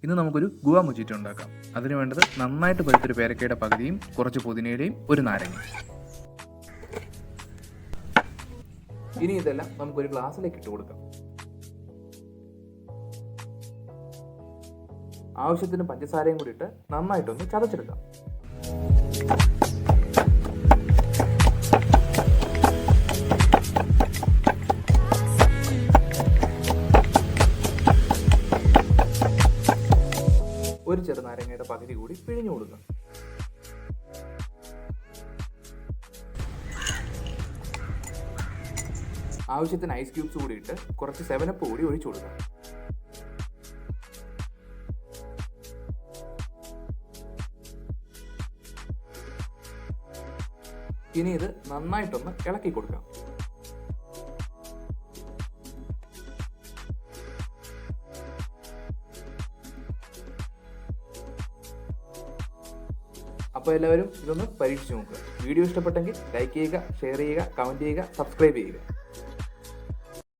ഇന്ന് നമുക്കൊരു guava mojito ഉണ്ടാക്കാം. അതിന് വേണ്ടത് നന്നായിട്ട് പഴുത്തൊരു പേരക്കയുടെ പകുതിയും കുറച്ച് പുതിനയുടെയും ഒരു നാരങ്ങ. ഇനി ഇതെല്ലാം നമുക്കൊരു ഗ്ലാസ്സിലേക്ക് ഇട്ട് കൊടുക്കാം. ആവശ്യത്തിന് പഞ്ചസാരയും കൂടി ഇട്ട് നന്നായിട്ടൊന്ന് ചതച്ചെടുക്കാം. ഒരു ചെറുനാരങ്ങയുടെ പകുതി കൂടി പിഴിഞ്ഞു കൊടുക്കുക. ആവശ്യത്തിന് ഐസ് ക്യൂബ്സ് കൂടി ഇട്ട് കുറച്ച് 7up കൂടി ഒഴിച്ചു കൊടുക്കുക. ഇനി ഇത് നന്നായിട്ടൊന്ന് ഇളക്കി കൊടുക്കാം. അപ്പോൾ എല്ലാവരും ഇതൊന്ന് പരീക്ഷിച്ച് നോക്കുക. വീഡിയോ ഇഷ്ടപ്പെട്ടെങ്കിൽ ലൈക്ക് ചെയ്യുക, ഷെയർ ചെയ്യുക, കമൻറ്റ് ചെയ്യുക, സബ്സ്ക്രൈബ് ചെയ്യുക.